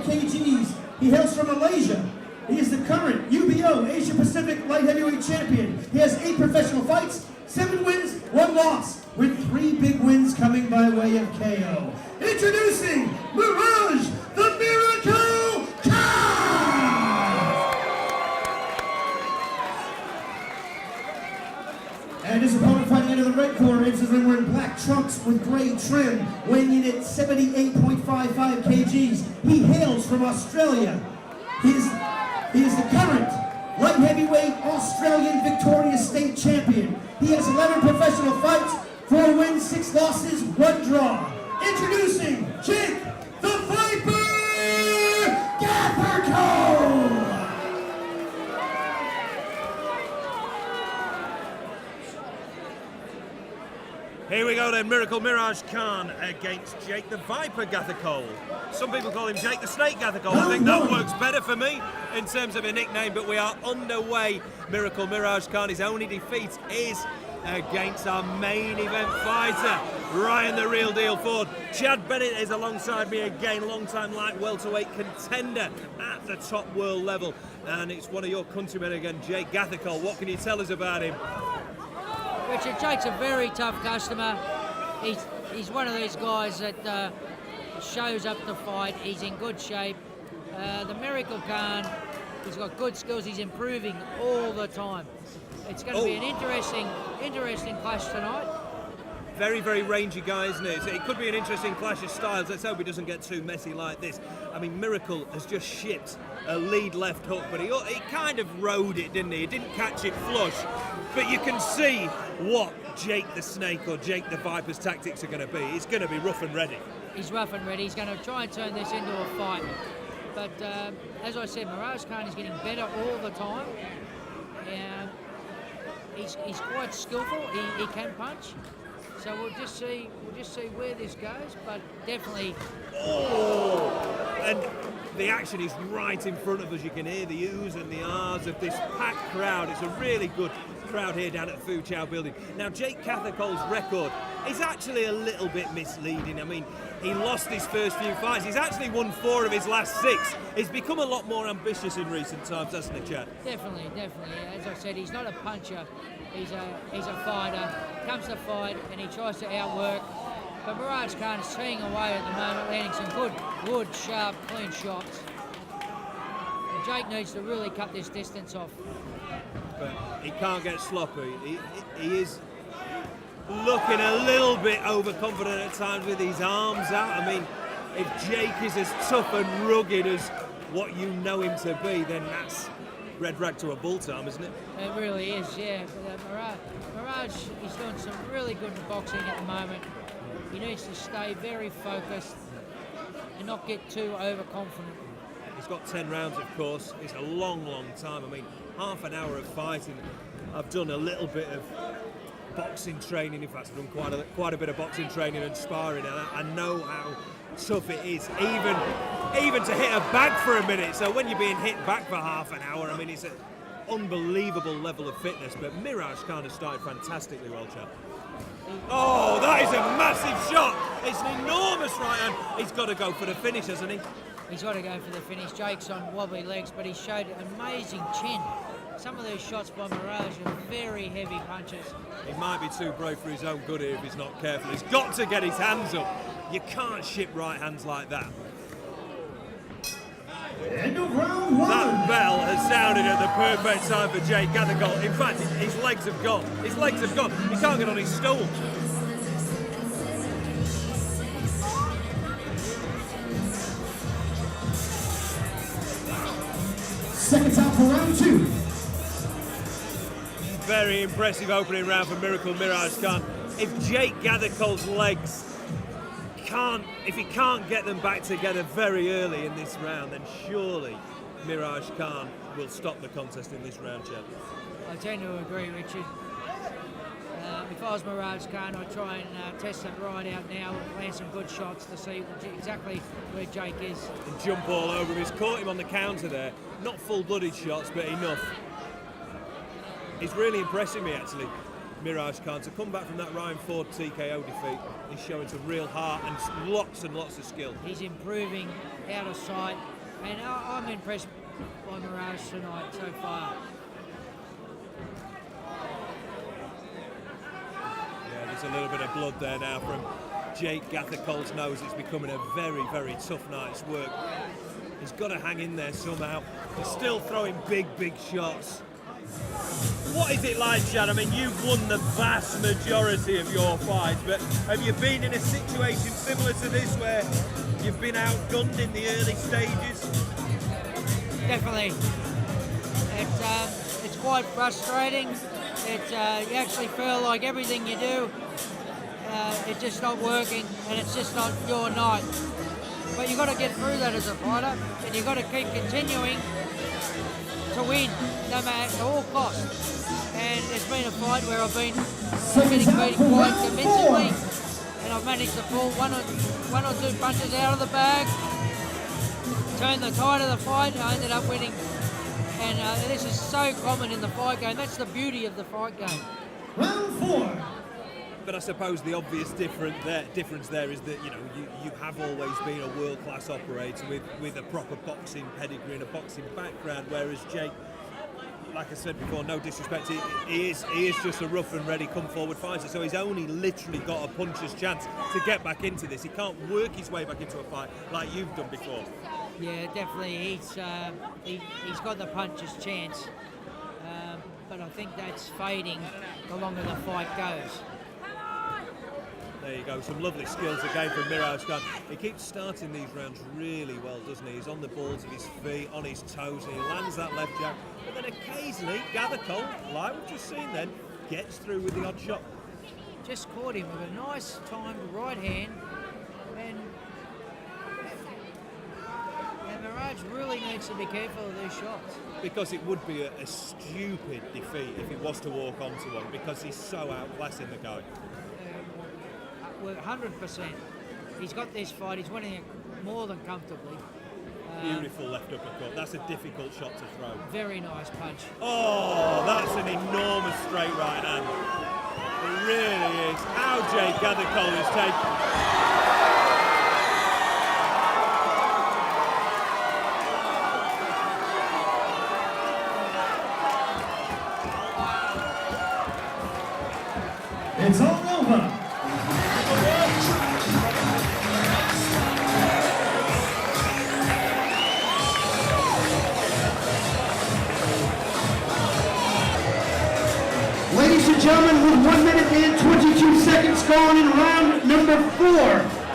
kgs. He hails from Malaysia. He is the current UBO Asia Pacific Light Heavyweight Champion. He has 8 professional fights, 7 wins, 1 loss, with 3 big wins coming by way of KO. Introducing Mirage, the Miracle Khan! And his opponent fighting into the red corner, enters the ring wearing black trunks with gray trim, weighing in at 78.55 kgs. He hails from Australia. He is the current light heavyweight Australian Victoria State Champion. He has 11 professional fights, 4 wins, 6 losses, 1 draw. Introducing Jake the Viper Gathercole! Here we go then, Miracle Mirage Khan against Jake the Viper Gathercole. Some people call him Jake the Snake Gathercole. I think that works better for me in terms of a nickname, but we are underway. Miracle Mirage Khan, his only defeat is against our main event fighter, Ryan the Real Deal Ford. Chad Bennett is alongside me again, long-time light welterweight contender at the top world level. And it's one of your countrymen again, Jake Gathercole. What can you tell us about him? Richard, Jake's a very tough customer. He's one of these guys that shows up to fight. He's in good shape. The Miracle Khan, he's got good skills. He's improving all the time. It's going to be an interesting clash tonight. Very, very rangy guy, isn't it? It could be an interesting clash of styles. Let's hope he doesn't get too messy like this. I mean, Miracle has just shipped a lead left hook, but he kind of rode it, didn't he? He didn't catch it flush. But you can see what Jake the Snake or Jake the Viper's tactics are going to be. He's going to be rough and ready. He's rough and ready. He's going to try and turn this into a fight. But as I said, Mirage Khan is getting better all the time. And he's quite skillful. He can punch. So we'll just see where this goes, but definitely. Oh, and the action is right in front of us. You can hear the oohs and the ahs of this packed crowd. It's a really good crowd here down at the Foo Chow Building. Now, Jake Gathercole's record is actually a little bit misleading. I mean, he lost his first few fights. He's actually won 4 of his last 6. He's become a lot more ambitious in recent times, hasn't he, Chad? Definitely. As I said, he's not a puncher. He's a fighter. Comes to fight and he tries to outwork. But Mirage Khan is teeing away at the moment, landing some good, sharp, clean shots. And Jake needs to really cut this distance off. But he can't get sloppy. He is looking a little bit overconfident at times with his arms out. I mean, if Jake is as tough and rugged as what you know him to be, then that's red rag to a bull time, isn't it? It really is, yeah. But, Mirage is doing some really good boxing at the moment. He needs to stay very focused and not get too overconfident. He's got 10 rounds, of course. It's a long, long time. I mean, half an hour of fighting. I've done a little bit of boxing training. In fact, I've done quite a bit of boxing training and sparring, and I know how tough it is, even to hit a bag for a minute. So when you're being hit back for half an hour, I mean, it's an unbelievable level of fitness. But Mirage kind of started fantastically well, Chad. Oh, that is a massive shot. It's an enormous right hand. He's got to go for the finish, hasn't he? He's got to go for the finish. Jake's on wobbly legs, but he showed an amazing chin. Some of those shots by Mirage are very heavy punches. He might be too brave for his own good here if he's not careful. He's got to get his hands up. You can't ship right hands like that. End of round 1. That bell has sounded at the perfect time for Jake Gathercole. In fact, his legs have gone. His legs have gone. He can't get on his stool. Second time for round 2. Very impressive opening round for Miracle Mirage Khan. If Jake Gathercole's legs if he can't get them back together very early in this round, then surely Mirage Khan will stop the contest in this round, Chad. I tend to agree, Richard. If I was Mirage Khan, I'd try and test it right out now and land some good shots to see exactly where Jake is. And jump all over him. He's caught him on the counter there. Not full-blooded shots, but enough. He's really impressing me, actually, Mirage Khan. To come back from that Ryan Ford TKO defeat, he's showing some real heart and lots of skill. He's improving out of sight. And I'm impressed by Mirage tonight so far. Yeah, there's a little bit of blood there now from Jake Gathercole's nose. It's becoming a very, very tough night's work. He's got to hang in there somehow. He's still throwing big, big shots. What is it like, Chad? I mean, you've won the vast majority of your fights, but have you been in a situation similar to this where you've been outgunned in the early stages? Definitely. It's quite frustrating. You actually feel like everything you do, it's just not working, and it's just not your night. But you've got to get through that as a fighter, and you've got to keep continuing to win, no matter at all costs. And there's been a fight where I've been getting beaten quite convincingly, and I've managed to pull one or two punches out of the bag, turn the tide of the fight, and I ended up winning. And this is so common in the fight game. That's the beauty of the fight game. Round 4. But I suppose the obvious difference there is that, you know, you have always been a world-class operator with a proper boxing pedigree and a boxing background, whereas Jake, like I said before, no disrespect, he is just a rough and ready come-forward fighter, so he's only literally got a puncher's chance to get back into this. He can't work his way back into a fight like you've done before. Yeah, definitely. He's got the puncher's chance, but I think that's fading the longer the fight goes. There you go, some lovely skills again from Mirage Khan. He keeps starting these rounds really well, doesn't he? He's on the balls of his feet, on his toes, and he lands that left jab. But then occasionally, Gathercole, like we've just seen then, gets through with the odd shot. Just caught him with a nice timed right hand, and Mirage really needs to be careful of these shots. Because it would be a stupid defeat if he was to walk onto one, because he's so outclassing the guy. 100%. He's got this fight. He's winning it more than comfortably. Beautiful left uppercut. That's a difficult shot to throw. Very nice punch. Oh, that's an enormous straight right hand. It really is. How Jake Gathercole is taking. It's all over. Ladies and gentlemen, with 1 minute and 22 seconds gone in round number 4,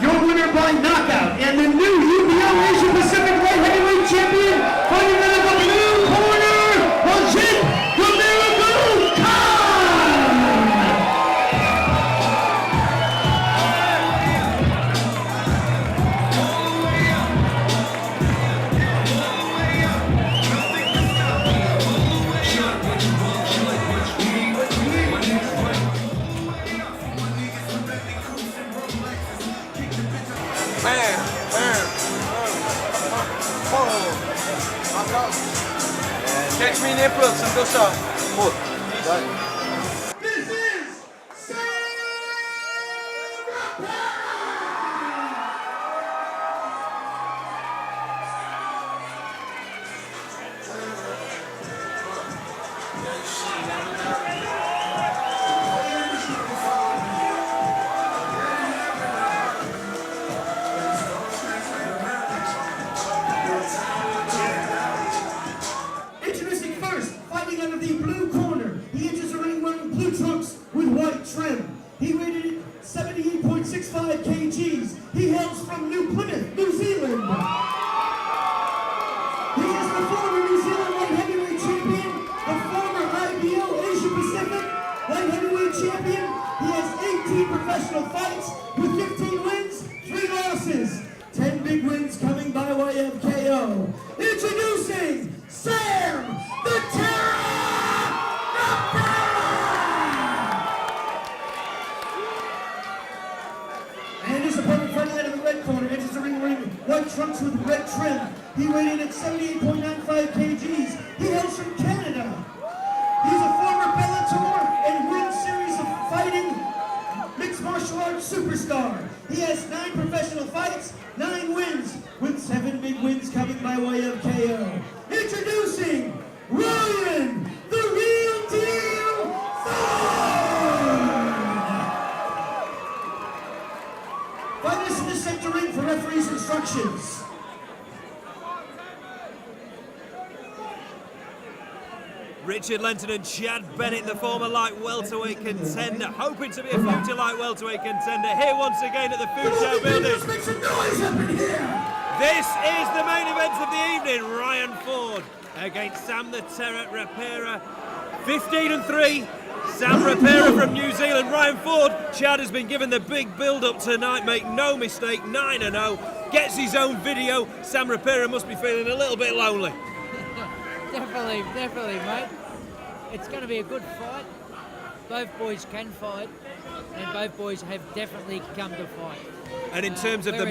your winner by knockout and the new UBL Asia Pacific Light Heavyweight Champion, fighting out of the blue corner, Jake the Miracle Khan! Catch me in April, Santosa. This is Sarah Introducing first, fighting out of the blue corner. He enters the ring wearing blue trunks with white trim. He rated 78.65 kgs. He hails from New Plymouth, New Zealand. He is the former New Zealand light heavyweight champion, the former IBO Asia Pacific light heavyweight champion. He has 18 professional fights with 15 wins, 3 losses. 10 big wins coming by way of KO. Introducing Sam the Terror Rapper! And his opponent fighting out of the red corner enters the ring wearing white trunks with red trim. He weighed in at 78.95 kgs. He hails from Canada. He's a former Bellator and World Series of Fighting mixed martial martial arts superstar. He has 9 professional fights, 9 wins, with 7 big wins coming by way of KO. Introducing Ryan, the real deal Ford! Fighters in the center ring for referee's instructions. Richard Lenton and Chad Bennett, the former light welterweight contender, hoping to be a future light welterweight contender, here once again at the Foo Chow Building. Let's make some noise up in here! This is the main event of the evening. Ryan Ford against Sam the Terror Rapira. 15-3. Sam Rapira from New Zealand. Ryan Ford, Chad has been given the big build-up tonight. Make no mistake, 9-0. Gets his own video. Sam Rapira must be feeling a little bit lonely. Definitely, mate. It's going to be a good fight. Both boys can fight, and both boys have definitely come to fight. And in terms of the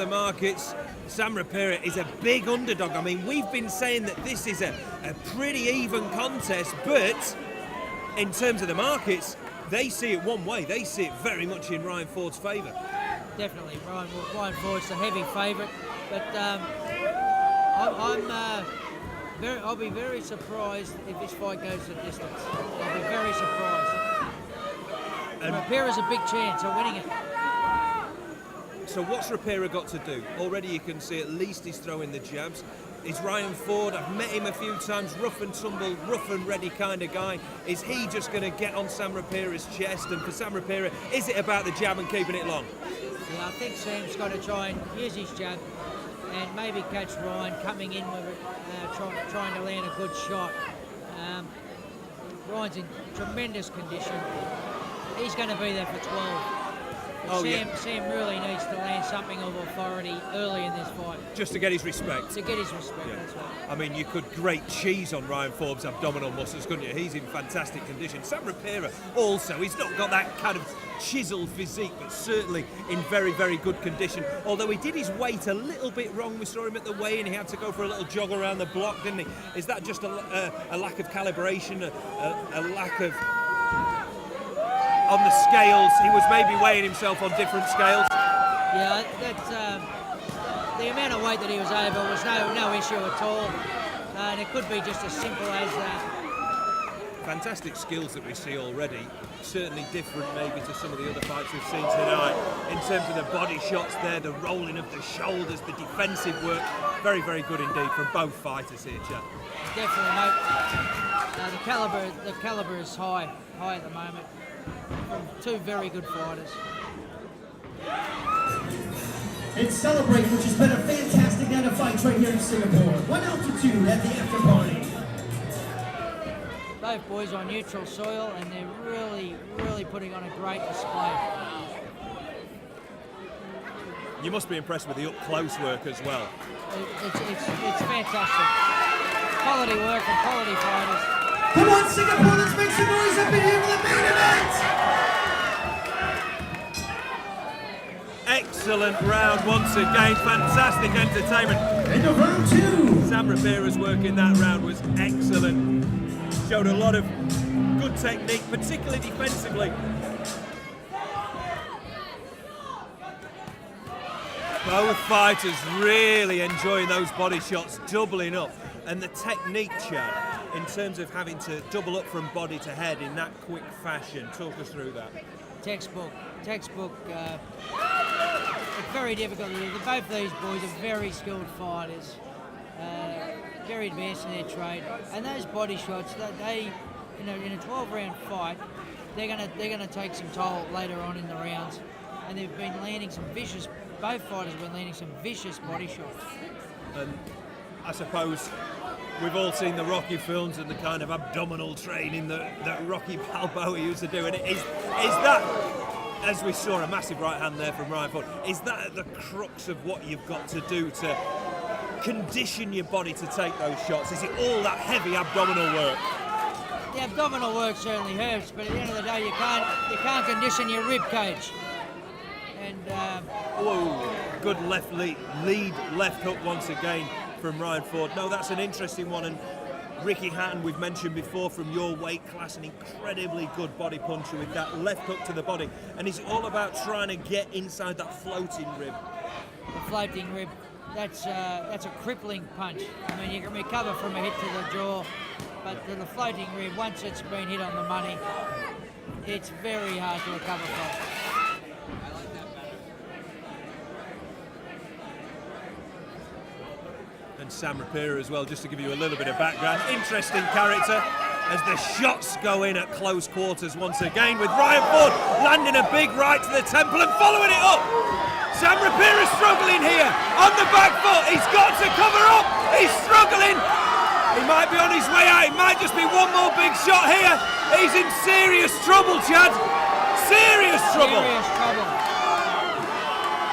markets, Sam Rapira is a big underdog. I mean, we've been saying that this is a pretty even contest, but in terms of the markets, they see it one way. They see it very much in Ryan Ford's favour. Definitely, Ryan Ford's the heavy favourite, but I'll be very surprised if this fight goes the distance. I'll be very surprised. And Rapira's a big chance of winning it. So what's Rapira got to do? Already you can see at least he's throwing the jabs. Is Ryan Ford, I've met him a few times, rough and tumble, rough and ready kind of guy. Is he just going to get on Sam Rapira's chest? And for Sam Rapira, is it about the jab and keeping it long? Yeah, I think Sam's got to try and use his jab and maybe catch Ryan coming in with it, trying to land a good shot. Ryan's in tremendous condition. He's going to be there for 12. Sam really needs to land something of authority early in this fight. Just to get his respect. To get his respect, Yeah. That's right. I mean, you could grate cheese on Ryan Ford's abdominal muscles, couldn't you? He's in fantastic condition. Sam Rapira also, he's not got that kind of chiseled physique, but certainly in very, very good condition. Although he did his weight a little bit wrong. We saw him at the weigh-in. He had to go for a little jog around the block, didn't he? Is that just a lack of calibration, a lack of... On the scales, he was maybe weighing himself on different scales. Yeah, that's the amount of weight that he was over was no issue at all, and it could be just as simple as that. Fantastic skills that we see already. Certainly different maybe to some of the other fights we've seen tonight. In terms of the body shots there, the rolling of the shoulders, the defensive work. Very, very good indeed from both fighters here, Chad. Definitely, mate. The caliber is high at the moment. From 2 very good fighters. It's Celebrate, which has been a fantastic night of fights right here in Singapore. 1 altitude at the after party. Both boys on neutral soil, and they're really putting on a great display. You must be impressed with the up-close work as well. It's fantastic. Quality work and quality fighters. Come on, Singapore, let's make some noise up in here for the main event! Excellent round once again, fantastic entertainment. End of round 2. Sam Rapira's work in that round was excellent. Showed a lot of good technique, particularly defensively. Both fighters really enjoying those body shots, doubling up. And the technique, Chad, in terms of having to double up from body to head in that quick fashion. Talk us through that. Textbook. It's very difficult to do. Both these boys are very skilled fighters, very advanced in their trade. And those body shots, they in a 12-round fight, they're gonna take some toll later on in the rounds. And they've been landing some vicious. Both fighters have been landing some vicious body shots. And I suppose we've all seen the Rocky films and the kind of abdominal training that Rocky Balboa used to do. And is that, as we saw, a massive right hand there from Ryan Ford, is that at the crux of what you've got to do to condition your body to take those shots? Is it all that heavy abdominal work? The abdominal work certainly hurts, but at the end of the day, you can't condition your rib cage. And good left lead left hook once again from Ryan Ford. No, that's an interesting one, and Ricky Hatton, we've mentioned before, from your weight class, an incredibly good body puncher with that left hook to the body, and it's all about trying to get inside that floating rib. The floating rib, that's a crippling punch. I mean, you can recover from a hit to the jaw, but the floating rib, once it's been hit on the money, it's very hard to recover from. And Sam Rapira as well, just to give you a little bit of background. Interesting character as the shots go in at close quarters once again, with Ryan Ford landing a big right to the temple and following it up. Sam Rapira struggling here on the back foot. He's got to cover up. He's struggling. He might be on his way out. It might just be one more big shot here. He's in serious trouble, Chad. Serious trouble. Serious trouble.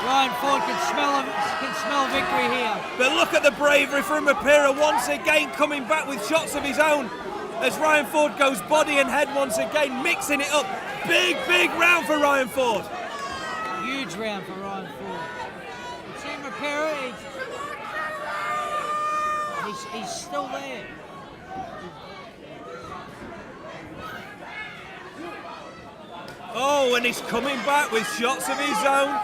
Ryan Ford can smell victory here. But look at the bravery from Rapira once again, coming back with shots of his own as Ryan Ford goes body and head once again, mixing it up. Big round for Ryan Ford. Huge round for Ryan Ford. Sam Rapira, he's still there. Oh, and he's coming back with shots of his own.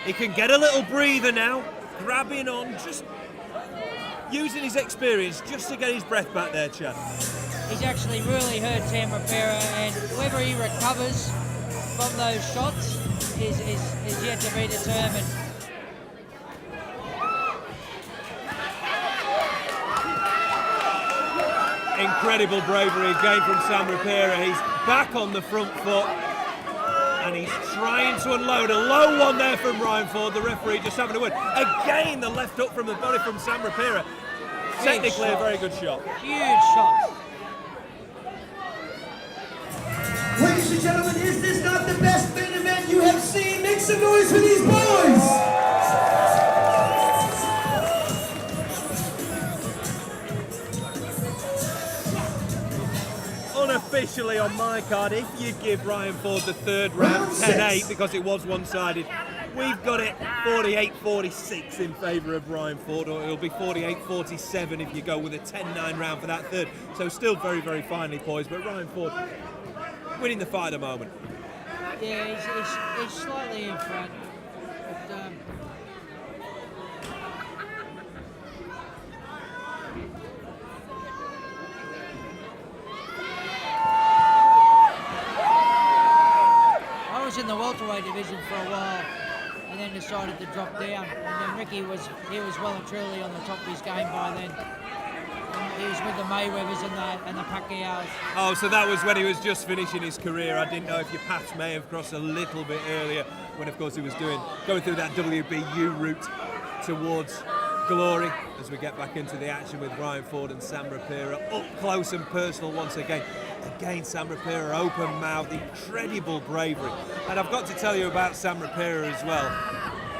He can get a little breather now, grabbing on, just using his experience just to get his breath back there, Chad. He's actually really hurt Sam Rapira, and whether he recovers from those shots is yet to be determined. Incredible bravery again from Sam Rapira. He's back on the front foot and he's trying to unload. A low one there from Ryan Ford, the referee just having a word. Again, the left hook from the body from Sam Rapira. Technically a very good shot. Huge shot. Ladies and gentlemen, is this not the best main event you have seen? Make some noise for these boys! Unofficially on my card, if you give Ryan Ford the third round 10-8 because it was one-sided, we've got it 48-46 in favour of Ryan Ford, or it'll be 48-47 if you go with a 10-9 round for that third. So still very finely poised, but Ryan Ford winning the fight at the moment. Yeah, he's slightly in front. But, I was in the welterweight division for a while and then decided to drop down. And then Ricky was well and truly on the top of his game by then. And he was with the Mayweathers and the Pacquiaos. Oh, so that was when he was just finishing his career. I didn't know if your paths may have crossed a little bit earlier when, of course, he was going through that WBU route towards glory as we get back into the action with Ryan Ford and Sam Rapira up close and personal once again. Again, Sam Rapira open mouth, incredible bravery. And I've got to tell you about Sam Rapira as well.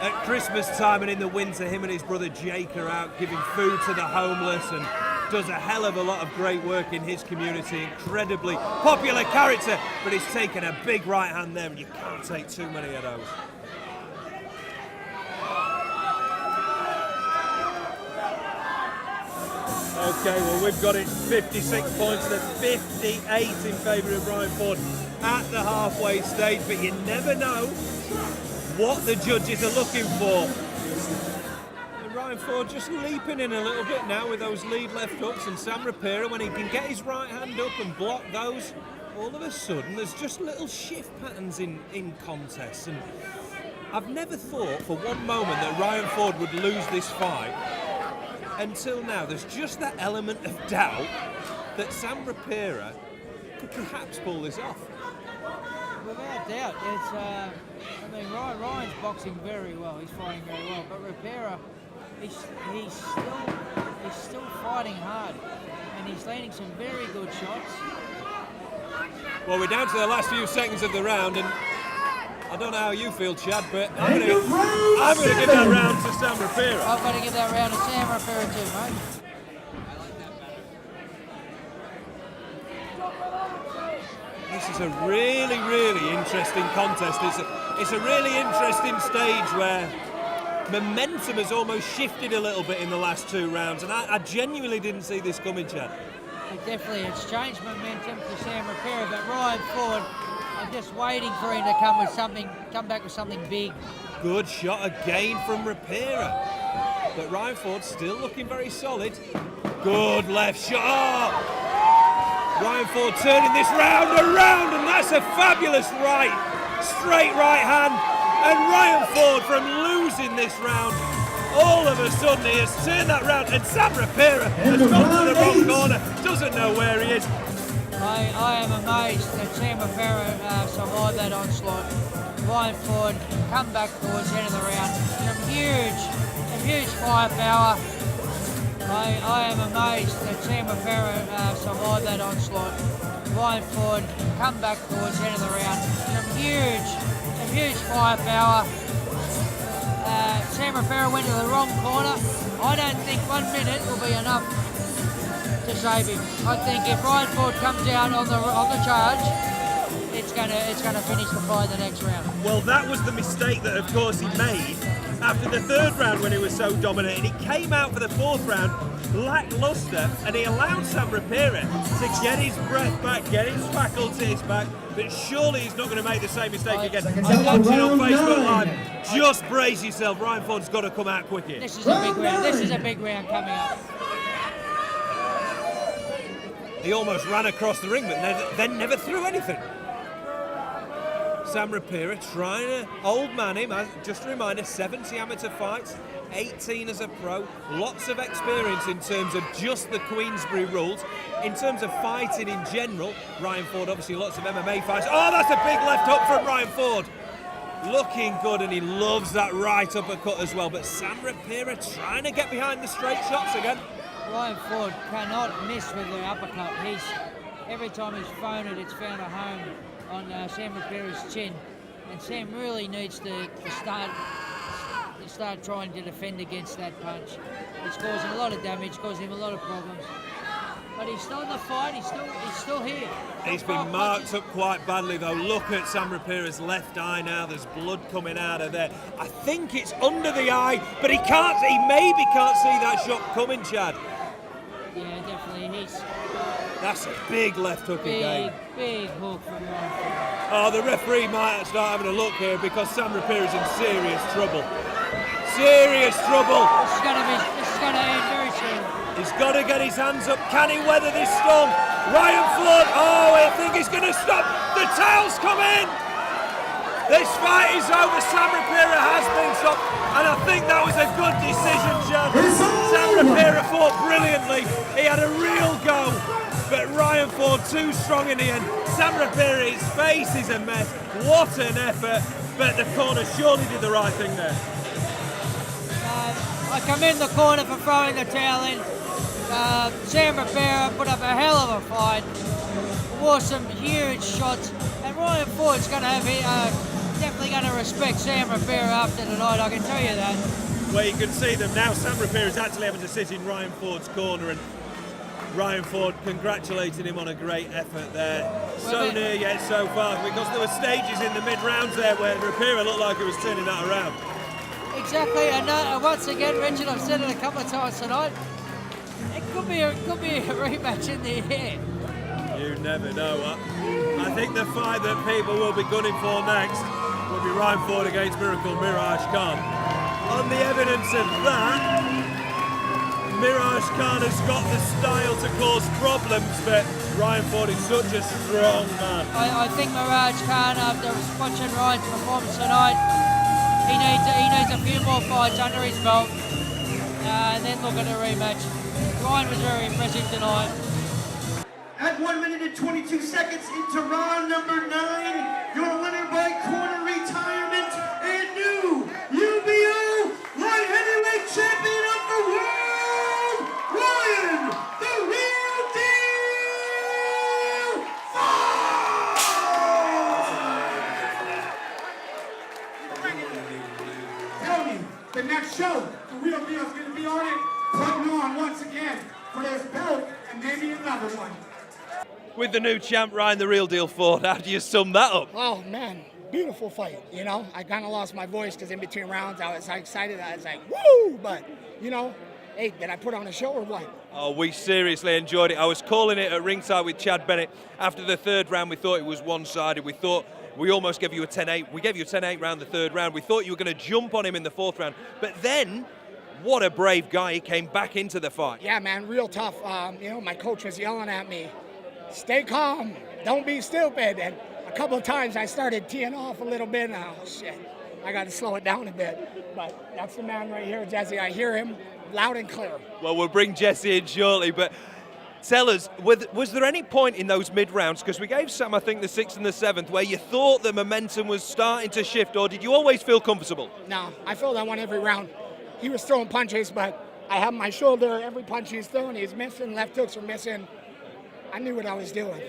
At Christmas time and in the winter, him and his brother Jake are out giving food to the homeless and does a hell of a lot of great work in his community. Incredibly popular character, but he's taken a big right hand there and you can't take too many of those. Okay, well, we've got it 56 points to 58 in favour of Ryan Ford at the halfway stage, but you never know what the judges are looking for. And Ryan Ford just leaping in a little bit now with those lead left hooks, and Sam Rapira, when he can get his right hand up and block those, all of a sudden there's just little shift patterns in contests. And I've never thought for one moment that Ryan Ford would lose this fight. Until now, there's just that element of doubt that Sam Rapira could perhaps pull this off. Without doubt, Ryan's boxing very well. He's fighting very well, but Rapira, he's still fighting hard, and he's landing some very good shots. Well, we're down to the last few seconds of the round, and I don't know how you feel, Chad, but I'm going to give that round to Sam Rapira. I've got to give that round to Sam Rapira too, mate. This is a really interesting contest. It's a really interesting stage where momentum has almost shifted a little bit in the last 2 rounds, and I genuinely didn't see this coming, Chad. Definitely, it's changed momentum to Sam Rapera, but Ryan Ford, I'm just waiting for him to come back with something big. Good shot again from Rapera, but Ryan Ford still looking very solid. Good left shot. Oh! Ryan Ford turning this round around, and that's a fabulous right, straight right hand. And Ryan Ford, from losing this round, all of a sudden he has turned that round, and Sam Rapera has gone to the wrong corner, doesn't know where he is. I am amazed that Sam Rapera survived that onslaught. Ryan Ford come back towards the end of the round. Some huge firepower. I am amazed that Sam Rapera survived that onslaught. Ryan Ford come back towards the end of the round. Some huge firepower. Sam Rapera went to the wrong corner. I don't think 1 minute will be enough to save him. I think if Ryan Ford comes out on the charge, it's gonna finish the fight the next round. Well, that was the mistake that, of course, he made after the 3rd round when he was so dominant. And he came out for the 4th round lackluster, and he allowed Sam Rapera to get his breath back, get his faculties back. But surely he's not going to make the same mistake again. I'm watching on Facebook Live. Just brace yourself. Ryan Ford's got to come out quick here. This is a big round. This is a big round coming up. He almost ran across the ring, but then never threw anything. Sam Rapera trying to old man him. Just a reminder, 70 amateur fights, 18 as a pro, lots of experience in terms of just the Queensberry rules. In terms of fighting in general, Ryan Ford obviously lots of MMA fights. Oh, that's a big left hook from Ryan Ford. Looking good, and he loves that right uppercut as well. But Sam Rapera trying to get behind the straight shots again. Ryan Ford cannot miss with the uppercut. Every time he's thrown it, it's found a home on Sam Rapera's chin, and Sam really needs to start trying to defend against that punch. It's causing a lot of damage, causing him a lot of problems. But he's still in the fight. He's still here. He's been marked up quite badly though. Look at Sam Rapera's left eye now. There's blood coming out of there. I think it's under the eye, but he maybe can't see that shot coming, Chad. Yeah, definitely. That's a big left hook again. Big hook from Ryan Ford. Oh, the referee might start having a look here because Sam Rapera's in serious trouble. Serious trouble. This is going to end very soon. He's got to get his hands up. Can he weather this storm? Ryan Ford. Oh, I think he's going to stop. The tails come in. This fight is over. Sam Rapera has been stopped, and I think that was a good decision, Chad. Sam Rapera fought brilliantly. He had a real go, but Ryan Ford too strong in the end. Sam Rapera, his face is a mess. What an effort, but the corner surely did the right thing there. I commend the corner for throwing the towel in. Sam Rapera put up a hell of a fight. Wore some huge shots, and Ryan Ford's going to have definitely going to respect Sam Rapera after tonight, I can tell you that. Well, you can see them now. Sam Rapera is actually having to sit in Ryan Ford's corner, and Ryan Ford congratulating him on a great effort there. So near yet so far, because there were stages in the mid-rounds there where Rapera looked like he was turning that around. Exactly, and once again, Richard, I've said it a couple of times tonight, it could be a rematch in the air. You never know. I think the fight that people will be gunning for next will be Ryan Ford against Miracle Mirage Khan. On the evidence of that, Mirage Khan has got the style to cause problems, but Ryan Ford is such a strong man. I think Mirage Khan, after watching Ryan's performance tonight, he needs a few more fights under his belt, and then look at a rematch. Ryan was very impressive tonight. At 1 minute and 22 seconds into round number 9, your winner by corner retirement and new UBO light heavyweight champion of the world, Ryan the Real Deal Ford! Tell me, the next show, the Real Deal is going to be on it, putting on once again for this belt and maybe another one. With the new champ, Ryan the Real Deal Ford, how do you sum that up? Oh man, beautiful fight, you know. I kind of lost my voice because in between rounds I was excited. I was like, woo! But, you know, hey, did I put on a show or what? Oh, we seriously enjoyed it. I was calling it at ringside with Chad Bennett. After the third round, we thought it was one-sided. We thought we almost gave you a 10-8. We gave you a 10-8 round the third round. We thought you were going to jump on him in the fourth round. But then, what a brave guy. He came back into the fight. Yeah, man, real tough. You know, my coach was yelling at me, stay calm, don't be stupid. And a couple of times I started teeing off a little bit. And, oh, shit, I got to slow it down a bit. But that's the man right here, Jesse. I hear him loud and clear. Well, we'll bring Jesse in shortly, but tell us, was there any point in those mid-rounds, because we gave Sam, I think, the 6th and the 7th, where you thought the momentum was starting to shift, or did you always feel comfortable? No, I felt I won every round. He was throwing punches, but I have my shoulder. Every punch he's throwing, he's missing. Left hooks are missing. I knew what I was doing.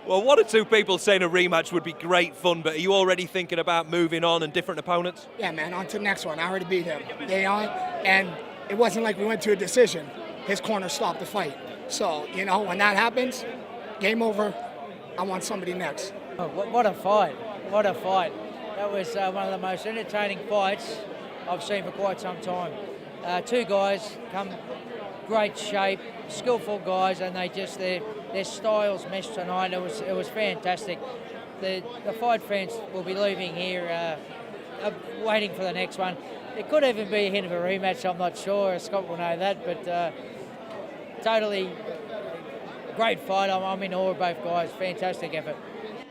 Well, one or two people saying a rematch would be great fun, but are you already thinking about moving on and different opponents? Yeah, man, on to the next one. I already beat him. And it wasn't like we went to a decision. His corner stopped the fight. So, you know, when that happens, game over. I want somebody next. Oh, what a fight. What a fight. That was one of the most entertaining fights I've seen for quite some time. Two guys come great shape, skillful guys, and their styles meshed tonight. It was fantastic. The fight fans will be leaving here waiting for the next one. It could even be a hint of a rematch, I'm not sure. Scott will know that, but totally great fight. I'm in awe of both guys. Fantastic effort.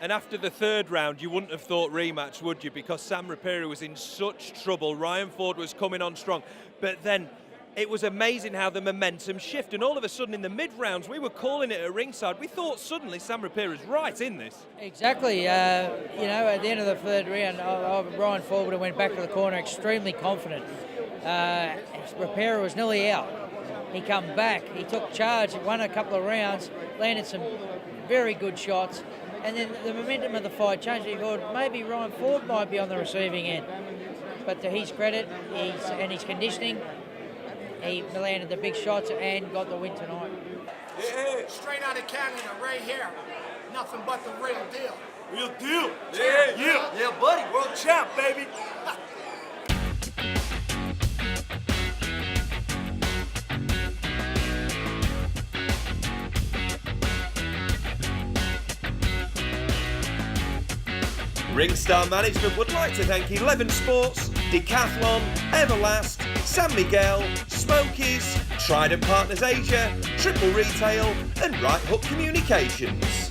And after the third round, you wouldn't have thought rematch, would you? Because Sam Rapira was in such trouble. Ryan Ford was coming on strong. But then it was amazing how the momentum shifted. And all of a sudden in the mid-rounds, we were calling it at ringside. We thought suddenly Sam Rapira's right in this. Exactly. You know, at the end of the third round, Ryan Ford went back to the corner extremely confident. Rapira was nearly out. He come back. He took charge, won a couple of rounds, landed some very good shots. And then the momentum of the fight changed. He thought maybe Ryan Ford might be on the receiving end. But to his credit, his conditioning, he landed the big shots and got the win tonight. Yeah. Straight out of Canada, right here. Nothing but the real deal. Real deal. Yeah, buddy. World champ, baby. Ringstar Management would like to thank 11 Sports, Decathlon, Everlast, San Miguel, Smokies, Trident Partners Asia, Triple Retail and Right Hook Communications.